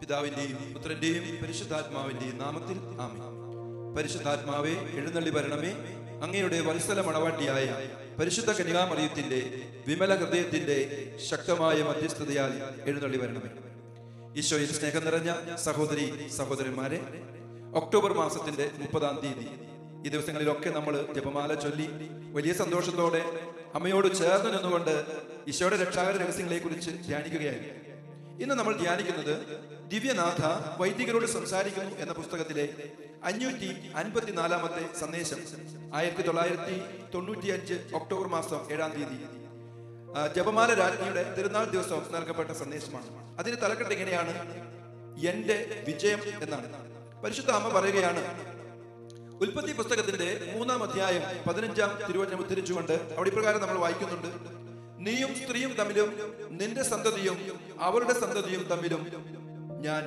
പിതാവിന്റെയും പുത്രന്റെയും പരിശുദ്ധാത്മാവിന്റെയും നാമത്തിൽ ആമേൻ. പരിശുദ്ധാത്മാവേ, എഴുന്നള്ളി വരണമേ. അങ്ങയുടെ വത്സല മണവാട്ടിയായ പരിശുദ്ധ കന്യകാമറിയത്തിന്റെ വിമല ഹൃദയത്തിന്റെ ശക്തമായ മധ്യസ്ഥതയാൽ എഴുന്നള്ളി വരണമേ. ഈശോയിൽ സ്നേഹം നിറഞ്ഞ സഹോദരി സഹോദരന്മാരെ, ഒക്ടോബർ മാസത്തിന്റെ 30-ാം തീയതി ഈ ദിവസങ്ങളിലൊക്കെ നമ്മൾ ജപമാല ചൊല്ലി വലിയ സന്തോഷത്തോടെ അമ്മയോട് ചേർന്ന് നിന്നുകൊണ്ട് ഈശോയുടെ രക്ഷാകര രഹസ്യങ്ങളെ കുറിച്ച് ധ്യാനിക്കുകയായിരുന്നു. ഇന്ന് നമ്മൾ ധ്യാനിക്കുന്നത് ദിവ്യനാഥ വൈദികരോട് സംസാരിക്കുന്നു എന്ന പുസ്തകത്തിലെ 554-ാമത്തെ സന്ദേശം. 1995 ഒക്ടോബർ മാസം 7-ാം തീയതി ജപമാല രാജ്ഞിയുടെ തിരുനാൾ ദിവസം നൽകപ്പെട്ട സന്ദേശമാണ്. അതിന് തലക്കെട്ട് ഇങ്ങനെയാണ്: എന്റെ വിജയം എന്നാണ്. പരിശുദ്ധ അമ്മ പറയുകയാണ്, ഉൽപ്പത്തി പുസ്തകത്തിന്റെ 3-ാം അധ്യായം 15-ാം തിരുവചനം ഉദ്ധരിച്ചുകൊണ്ട് അവിടെ ഇപ്രകാരം നമ്മൾ വായിക്കുന്നുണ്ട്: നീയും സ്ത്രീയും തമ്മിലും നിന്റെ സന്തതിയും അവരുടെ സന്തതിയും തമ്മിലും ഞാൻ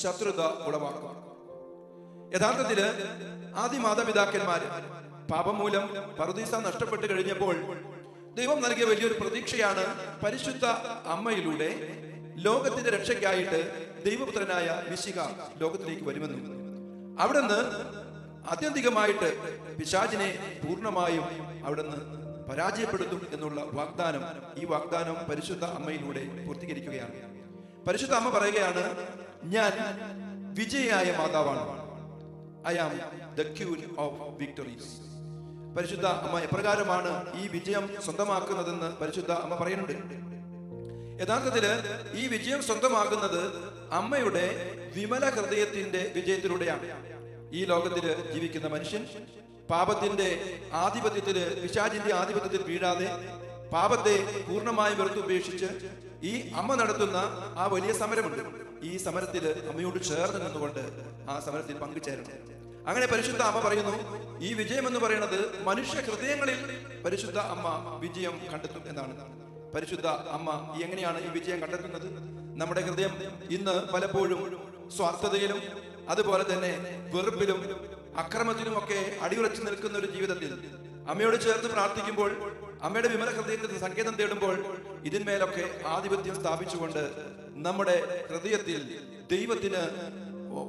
ശത്രുത ഉളവാക്കും. യഥാർത്ഥത്തില് ആദ്യ മാതാപിതാക്കന്മാര് പാപം മൂലം പറുദീസ നഷ്ടപ്പെട്ടു കഴിഞ്ഞപ്പോൾ ദൈവം നൽകിയ വലിയൊരു പ്രതീക്ഷയാണ് പരിശുദ്ധ അമ്മയിലൂടെ ലോകത്തിന്റെ രക്ഷയ്ക്കായിട്ട് ദൈവപുത്രനായ മിശിഹ ലോകത്തിലേക്ക് വരുമെന്നും അവിടുന്ന് ആത്യന്തികമായിട്ട് പിശാചിനെ പൂർണ്ണമായും അവിടുന്ന് പരാജയപ്പെടുത്തും എന്നുള്ള വാഗ്ദാനം. ഈ വാഗ്ദാനം പരിശുദ്ധ അമ്മയിലൂടെ പൂർത്തീകരിക്കുകയാണ്. പരിശുദ്ധ അമ്മ പറയുകയാണ്, ഞാൻ വിജയിയായ മാതാവാണ്. I am the queen of victories. പരിശുദ്ധ അമ്മ എപ്രകാരമാണ് ഈ വിജയം സ്വന്തമാക്കുന്നതെന്ന് പരിശുദ്ധ അമ്മ പറയുന്നുണ്ട്. യഥാർത്ഥത്തില് ഈ വിജയം സ്വന്തമാകുന്നത് അമ്മയുടെ വിമല ഹൃദയത്തിന്റെ വിജയത്തിലൂടെയാണ്. ഈ ലോകത്തില് ജീവിക്കുന്ന മനുഷ്യൻ പാപത്തിന്റെ ആധിപത്യത്തില്, പിശാചിന്റെ ആധിപത്യത്തിൽ വീഴാതെ പാപത്തെ പൂർണ്ണമായി വെറുത്തുപേക്ഷിച്ച് ഈ അമ്മ നടത്തുന്ന ആ വലിയ സമരമുണ്ട്. ഈ സമരത്തിൽ അമ്മയോട് ചേർന്ന് നിന്നുകൊണ്ട് ആ സമരത്തിൽ പങ്കുചേരണം. അങ്ങനെ പരിശുദ്ധ അമ്മ പറയുന്നു, ഈ വിജയം എന്ന് പറയുന്നത് മനുഷ്യ ഹൃദയങ്ങളിൽ പരിശുദ്ധ അമ്മ വിജയം കണ്ടെത്തും എന്നാണ്. പരിശുദ്ധ അമ്മ എങ്ങനെയാണ് ഈ വിജയം കണ്ടെത്തുന്നത്? നമ്മുടെ ഹൃദയം ഇന്ന് പലപ്പോഴും സ്വാർത്ഥതയിലും അതുപോലെ തന്നെ വെറുപ്പിലും അക്രമത്തിലുമൊക്കെ അടിയുറച്ചു നിൽക്കുന്ന ഒരു ജീവിതത്തിൽ അമ്മയോട് ചേർത്ത് പ്രാർത്ഥിക്കുമ്പോൾ, അമ്മയുടെ വിമല ഹൃദയത്തിൽ സങ്കേതം തേടുമ്പോൾ ഇതിന്മേലൊക്കെ ആധിപത്യം സ്ഥാപിച്ചുകൊണ്ട് നമ്മുടെ ഹൃദയത്തിൽ ദൈവത്തിന്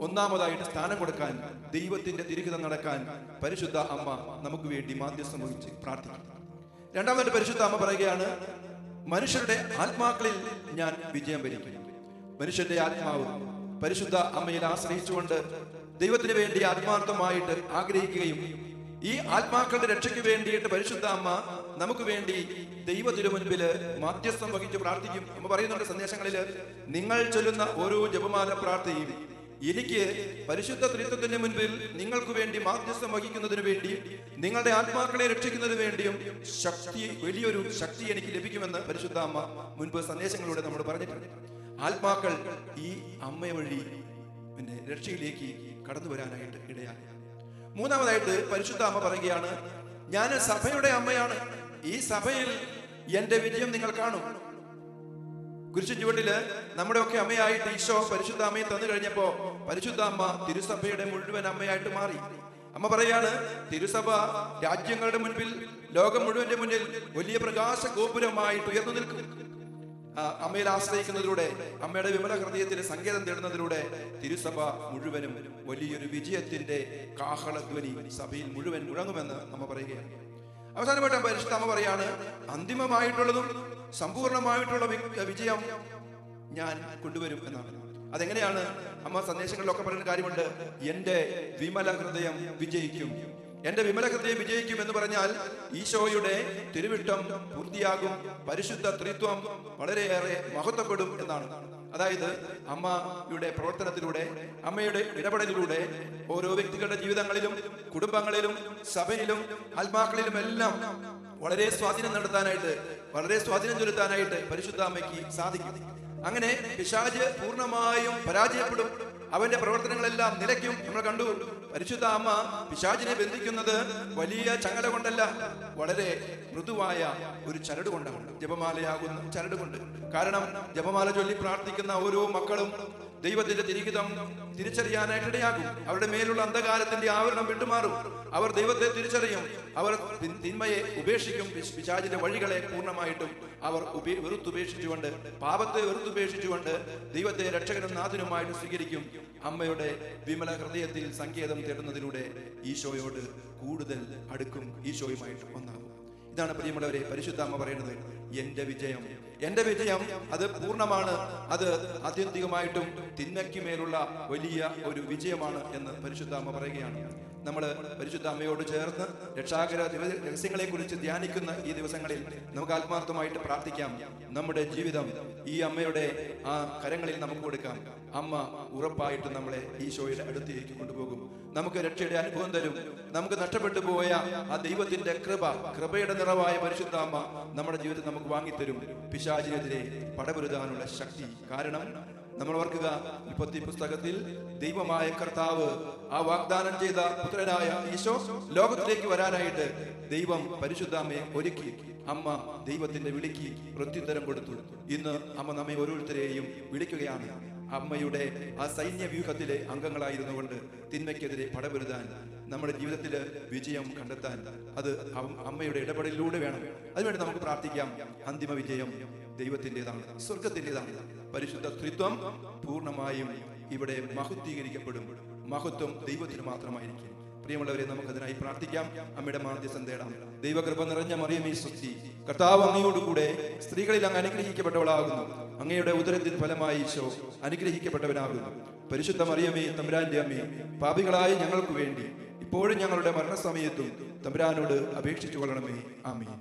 ഒന്നാമതായിട്ട് സ്ഥാനം കൊടുക്കാൻ, ദൈവത്തിന്റെ തിരുഹിതം നടക്കാൻ പരിശുദ്ധ അമ്മ നമുക്ക് വേണ്ടി മാധ്യസ്ഥം വഹിച്ച് പ്രാർത്ഥിക്കും. രണ്ടാമതായിട്ട് പരിശുദ്ധ അമ്മ പറയുകയാണ്, മനുഷ്യരുടെ ആത്മാക്കളിൽ ഞാൻ വിജയം വരിക്കും. മനുഷ്യന്റെ ആത്മാവ് പരിശുദ്ധ അമ്മയിൽ ആശ്രയിച്ചുകൊണ്ട് ദൈവത്തിന് വേണ്ടി ആത്മാർത്ഥമായിട്ട് ആഗ്രഹിക്കുകയും ഈ ആത്മാക്കളുടെ രക്ഷയ്ക്ക് വേണ്ടിയിട്ട് പരിശുദ്ധ അമ്മ നമുക്ക് വേണ്ടി ദൈവത്തിനു മുൻപില് മാധ്യസ്ഥം വഹിച്ച് പ്രാർത്ഥിക്കും. അമ്മ പറയുന്നുണ്ട് സന്ദേശങ്ങളില്, നിങ്ങൾ ചൊല്ലുന്ന ഓരോ ജപമാല പ്രാർത്ഥനയും എനിക്ക് പരിശുദ്ധ ത്രിത്വത്തിന്റെ മുൻപിൽ നിങ്ങൾക്ക് വേണ്ടി മാധ്യസ്ഥം വഹിക്കുന്നതിന് വേണ്ടി, നിങ്ങളുടെ ആത്മാക്കളെ രക്ഷിക്കുന്നതിന് വേണ്ടിയും വലിയൊരു ശക്തി എനിക്ക് ലഭിക്കുമെന്ന് പരിശുദ്ധ അമ്മ മുൻപ് സന്ദേശങ്ങളിലൂടെ നമ്മൾ പറഞ്ഞിട്ടുണ്ട്. ആത്മാക്കൾ ഈ അമ്മ വഴി രക്ഷയിലേക്ക് കടന്നു വരാനായിട്ട് ഇടയായി. മൂന്നാമതായിട്ട് പരിശുദ്ധ അമ്മ പറയുകയാണ്, ഞാൻ സഭയുടെ അമ്മയാണ്. ഈ സഭയിൽ എന്റെ വിജയം നിങ്ങൾ കാണും. കുരിശിൻ ചുവട്ടില് നമ്മുടെ ഒക്കെ അമ്മയായിട്ട് ഈശോ പരിശുദ്ധ അമ്മയെ തന്നു കഴിഞ്ഞപ്പോ പരിശുദ്ധ അമ്മ തിരുസഭയുടെ മുഴുവൻ അമ്മയായിട്ട് മാറി. അമ്മ പറയാണ്, തിരുസഭ രാജ്യങ്ങളുടെ മുൻപിൽ, ലോകം മുഴുവന്റെ മുന്നിൽ വലിയ പ്രകാശ ഗോപുരമായിട്ട് ഉയർന്നു നിൽക്കും. അമ്മയിൽ ആശ്രയിക്കുന്നതിലൂടെ, അമ്മയുടെ വിമല ഹൃദയത്തിന് സങ്കേതം തേടുന്നതിലൂടെ തിരുസഭ മുഴുവനും വലിയൊരു വിജയത്തിന്റെ കാഹളധ്വനി സഭയിൽ മുഴുവൻ മുഴങ്ങുമെന്ന് അമ്മ പറയുകയാണ്. അവസാനമായിട്ട് പരിശുദ്ധ അമ്മ പറയാണ്, അന്തിമമായിട്ടുള്ളതും സമ്പൂർണമായിട്ടുള്ള വിജയം ഞാൻ കൊണ്ടുവരും എന്നാണ്. അതെങ്ങനെയാണ്? അമ്മ സന്ദേശങ്ങളിലൊക്കെ പറയുന്ന കാര്യമുണ്ട്, എന്റെ വിമല ഹൃദയം വിജയിക്കും. എന്റെ വിമല ഹൃദയം വിജയിക്കും എന്ന് പറഞ്ഞാൽ ഈശോയുടെ തിരുവിട്ടം പൂർത്തിയാകും, പരിശുദ്ധ ത്രിത്വം വളരെയേറെ മഹത്വപ്പെടും എന്നാണ്. അതായത് അമ്മയുടെ പ്രവർത്തനത്തിലൂടെ, അമ്മയുടെ ഇടപെടലിലൂടെ ഓരോ വ്യക്തികളുടെ ജീവിതങ്ങളിലും, കുടുംബങ്ങളിലും, സഭയിലും, ആത്മാക്കളിലും എല്ലാം വളരെ സ്വാധീനം നടത്താനായിട്ട്, വളരെ സ്വാധീനം ചെലുത്താനായിട്ട് പരിശുദ്ധ അമ്മയ്ക്ക് സാധിക്കും. അങ്ങനെ പിശാച് പൂർണ്ണമായും പരാജയപ്പെടും, അവന്റെ പ്രവർത്തനങ്ങളെല്ലാം നിലയ്ക്കും. നമ്മൾ കണ്ടു, പരിശുദ്ധ അമ്മ പിശാചിനെ ബന്ധിക്കുന്നത് വലിയ ചങ്ങല കൊണ്ടല്ല, വളരെ മൃദുവായ ഒരു ചരട് കൊണ്ടാണ്, ജപമാലയാകുന്ന ചരട് കൊണ്ട്. കാരണം ജപമാല ചൊല്ലി പ്രാർത്ഥിക്കുന്ന ഓരോ മക്കളും ദൈവത്തിന്റെ തിരിഹിതം തിരിച്ചറിയാനായിട്ട് ഇടയാകും. അവരുടെ മേലുള്ള അന്ധകാരത്തിന്റെ ആവരണം വിട്ടുമാറും. അവർ ദൈവത്തെ തിരിച്ചറിയും. അവർ തിന്മയെ ഉപേക്ഷിക്കും. പിശാചിന്റെ വഴികളെ പൂർണ്ണമായിട്ടും അവർ വെറുത്തുപേക്ഷിച്ചുകൊണ്ട്, പാപത്തെ വെറുത്തുപേക്ഷിച്ചുകൊണ്ട് ദൈവത്തെ രക്ഷകനും നാഥനുമായിട്ട് സ്വീകരിക്കും. അമ്മയുടെ വിമല ഹൃദയത്തിൽ സങ്കേതം തേടുന്നതിലൂടെ ഈശോയോട് കൂടുതൽ അടുക്കും, ഈശോയുമായിട്ട് ഒന്നാകും. ഇതാണ് പ്രിയമുള്ളവരെ പരിശുദ്ധ അമ്മ പറയുന്നത്, എന്റെ വിജയം, എന്റെ വിജയം അത് പൂർണ്ണമാണ്, അത് ആത്യന്തികമായിട്ടും തിന്മയ്ക്ക് മേലുള്ള വലിയ ഒരു വിജയമാണ് എന്ന് പരിശുദ്ധ അമ്മ പറയുകയാണ്. നമ്മൾ പരിശുദ്ധ അമ്മയോട് ചേർന്ന് രക്ഷാകര രഹസ്യങ്ങളെ കുറിച്ച് ധ്യാനിക്കുന്ന ഈ ദിവസങ്ങളിൽ നമുക്ക് ആത്മാർത്ഥമായിട്ട് പ്രാർത്ഥിക്കാം. നമ്മുടെ ജീവിതം ഈ അമ്മയുടെ ആ കരങ്ങളിൽ നമുക്ക് കൊടുക്കാം. അമ്മ ഉറപ്പായിട്ട് നമ്മളെ ഈശോയുടെ അടുത്തേക്ക് കൊണ്ടുപോകും. നമുക്ക് രക്ഷയുടെ അനുഭവം തരും. നമുക്ക് നഷ്ടപ്പെട്ടു പോയ ആ ദൈവത്തിന്റെ കൃപയുടെ നിറവായ പരിശുദ്ധ അമ്മ നമ്മുടെ ജീവിതത്തിൽ നമുക്ക് വാങ്ങിത്തരും പിശാചിനെതിരെ പടപൊരുതാനുള്ള ശക്തി. കാരണം നമ്മൾ ഓർക്കുക, ഉൽപ്പത്തി പുസ്തകത്തിൽ ദൈവമായ കർത്താവ് ആ വാഗ്ദാനം ചെയ്ത പുത്രനായ ഈശോ ലോകത്തിലേക്ക് വരാനായിട്ട് ദൈവം പരിശുദ്ധ അമ്മയെ ഒരുക്കി. അമ്മ ദൈവത്തിന്റെ വിളിക്ക് പ്രത്യുത്തരം കൊടുത്തു. ഇന്ന് അമ്മ നമ്മെ ഓരോരുത്തരെയും വിളിക്കുകയാണ്. അമ്മയുടെ ആ സൈന്യ വ്യൂഹത്തിലെ അംഗങ്ങളായിരുന്നു കൊണ്ട് തിന്മയ്ക്കെതിരെ പടപൊരുതാൻ, നമ്മുടെ ജീവിതത്തിൽ വിജയം കണ്ടെത്താൻ അത് അമ്മയുടെ ഇടപെടലിലൂടെ വേണം. അതിനുവേണ്ടി നമുക്ക് പ്രാർത്ഥിക്കാം. അന്തിമ വിജയം ദൈവത്തിൻ്റെതാണ്, സ്വർഗത്തിൻ്റെതാണ്. പരിശുദ്ധ ത്രിത്വം പൂർണ്ണമായും ഇവിടെ മഹത്വീകരിക്കപ്പെടും. മഹത്വം ദൈവത്തിന് മാത്രമായിരിക്കും. പ്രിയമുള്ളവരെ, നമുക്കതിനായി പ്രാർത്ഥിക്കാം. അമ്മയുടെ മാധ്യസ്ഥം തേടാം. ദൈവകൃപ നിറഞ്ഞ മറിയമേ സ്വസ്തി, കർത്താവ് അങ്ങയോടുകൂടെ സ്ത്രീകളിൽ അങ്ങ് അനുഗ്രഹിക്കപ്പെട്ടവളാകുന്നു. അങ്ങയുടെ ഉദരത്തിൻ ഫലമായി ഈശോ അനുഗ്രഹിക്കപ്പെട്ടവനാകുന്നു. പരിശുദ്ധ മറിയമേ, തമ്പുരാന്റെ അമ്മേ, പാപികളായ ഞങ്ങൾക്ക് വേണ്ടി ഇപ്പോഴും ഞങ്ങളുടെ മരണസമയത്തും തമ്പുരാനോട് അപേക്ഷിച്ചു കൊള്ളണമേ. ആമേൻ.